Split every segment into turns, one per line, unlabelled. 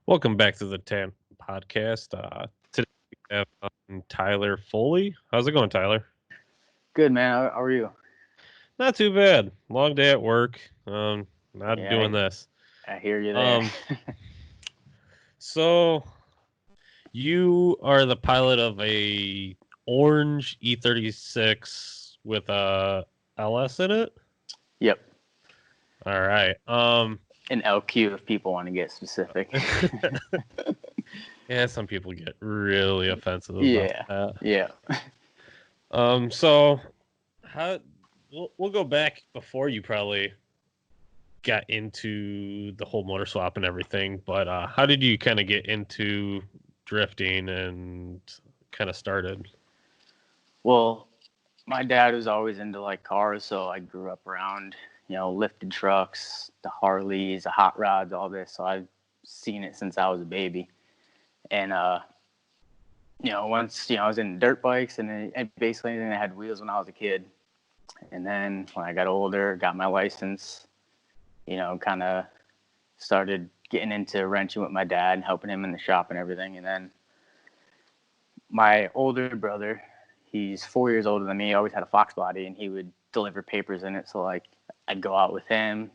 Welcome back to the Tandem podcast. Today we have Tyler Foley. How's it going, Tyler?
Good, man. How are you?
Not too bad. Long day at work. Not
Yeah,
doing this.
I hear you there.
Um, so you are the pilot of a orange E36 with a LS in it.
Yep.
All right.
An LQ if people want to get specific.
Yeah, some people get really offensive about
Yeah.
that.
Yeah.
So how we'll go back before you probably got into the whole motor swap and everything, but how did you kind of get into drifting and kind of started?
Well, my dad was always into like cars, so I grew up around, lifted trucks, the Harleys, the hot rods, all this. So I've seen it since I was a baby. And once, I was in dirt bikes and basically anything that had wheels when I was a kid. And then when I got older, got my license, kind of started getting into wrenching with my dad and helping him in the shop and everything. And then my older brother, he's 4 years older than me, always had a Fox body, and he would deliver papers in it. So, like, I'd go out with him,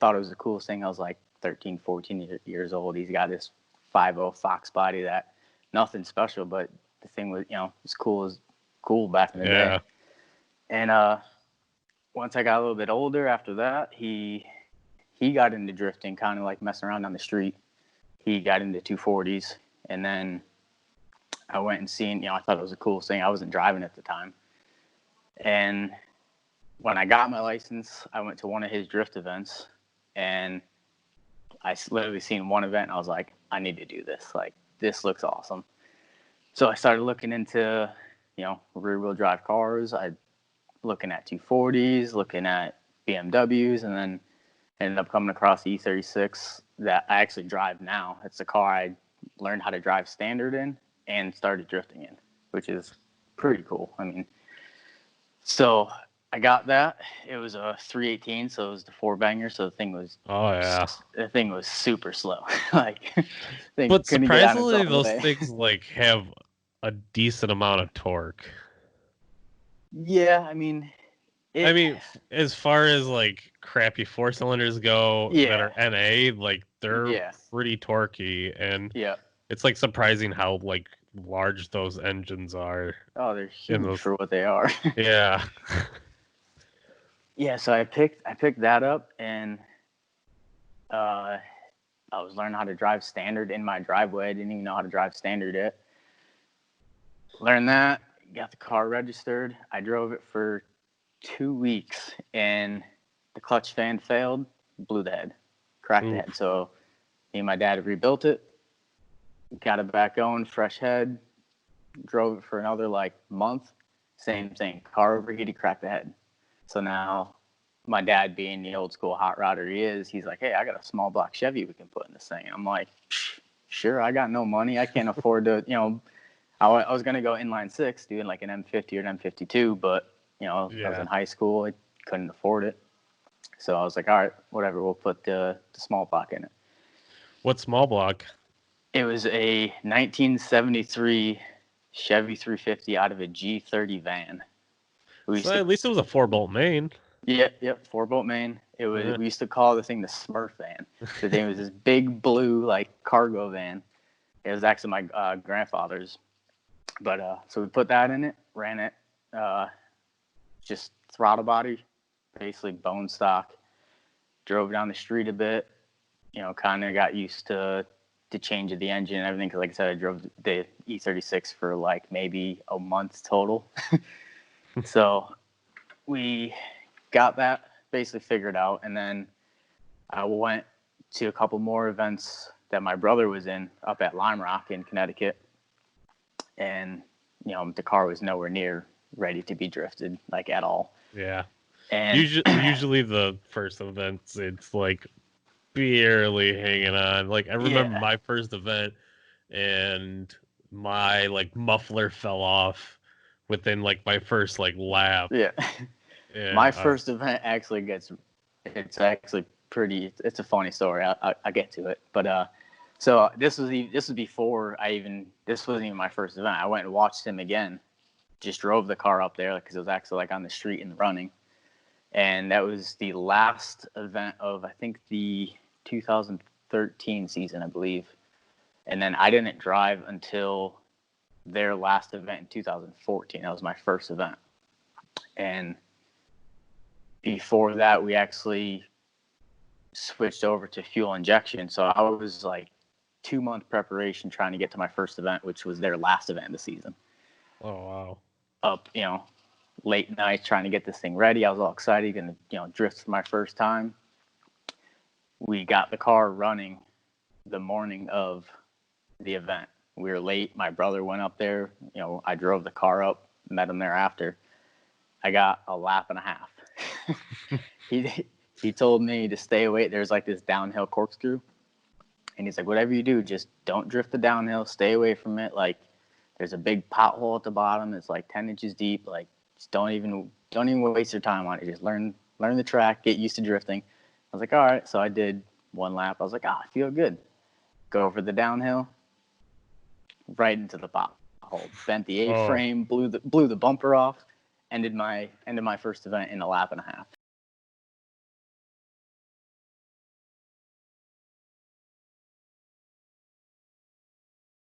thought it was the coolest thing. I was like 13, 14 years old. He's got this 5.0 Fox body that nothing special, but the thing was, as cool back in the day. And once I got a little bit older after that, he got into drifting, kind of like messing around on the street. He got into 240s, and then I went and seen, I thought it was the coolest thing. I wasn't driving at the time. And when I got my license, I went to one of his drift events, and I literally seen one event, and I was like, I need to do this. Like, this looks awesome. So I started looking into, rear-wheel drive cars. I looking at 240s, looking at BMWs, and then ended up coming across the E36 that I actually drive now. It's the car I learned how to drive standard in and started drifting in, which is pretty cool. I mean, so I got that. It was a 318, so it was the four banger. So the thing was super slow. Like,
but surprisingly, those things like have a decent amount of torque.
Yeah, I mean,
as far as like crappy four cylinders go that are NA, like they're pretty torquey, and it's like surprising how like large those engines are.
Oh, they're huge for what they are.
Yeah.
Yeah, so I picked that up, and I was learning how to drive standard in my driveway. I didn't even know how to drive standard yet. Learned that, got the car registered. I drove it for 2 weeks, and the clutch fan failed, blew the head, cracked the head. So me and my dad rebuilt it, got it back going, fresh head, drove it for another like month. Same thing, car overheated, cracked the head. So now my dad, being the old school hot rodder he is, he's like, hey, I got a small block Chevy we can put in this thing. And I'm like, sure, I got no money. I can't afford to, I was going to go inline six, doing like an M50 or an M52, but, I was in high school. I couldn't afford it. So I was like, all right, whatever, we'll put the small block in it.
What small block?
It was a 1973 Chevy 350 out of a G30 van.
At least it was a 4-bolt main.
Yep, 4-bolt main. It was. We used to call the thing the Smurf van. The thing was this big blue like cargo van. It was actually my grandfather's. But so we put that in it, ran it, just throttle body, basically bone stock. Drove down the street a bit, kind of got used to the change of the engine and everything. Because like I said, I drove the E36 for like maybe a month total. So we got that basically figured out, and then I went to a couple more events that my brother was in up at Lime Rock in Connecticut, and the car was nowhere near ready to be drifted, like, at all.
Yeah, and usually the first events, it's like barely hanging on. Like, I remember my first event, and my like muffler fell off within like my first like lap.
Yeah. My first event actually it's actually pretty, it's a funny story. I get to it. But So this was before this wasn't even my first event. I went and watched him again. Just drove the car up there because it was actually like on the street and running. And that was the last event of, I think, the 2013 season, I believe. And then I didn't drive until their last event in 2014. That was my first event. And before that, we actually switched over to fuel injection. So I was like 2-month preparation trying to get to my first event, which was their last event of the season.
Oh, wow.
Up, late nights trying to get this thing ready. I was all excited, going to, drift for my first time. We got the car running the morning of the event. We were late. My brother went up there. I drove the car up, met him there after. I got a lap and a half. He told me to stay away. There's like this downhill corkscrew. And he's like, whatever you do, just don't drift the downhill. Stay away from it. Like, there's a big pothole at the bottom. It's like 10 inches deep. Like, just don't even waste your time on it. Just learn the track, get used to drifting. I was like, all right. So I did one lap. I was like, I feel good. Go over the downhill, right into the pothole. Bent the A-frame, blew the bumper off. Ended my first event in a lap and a half.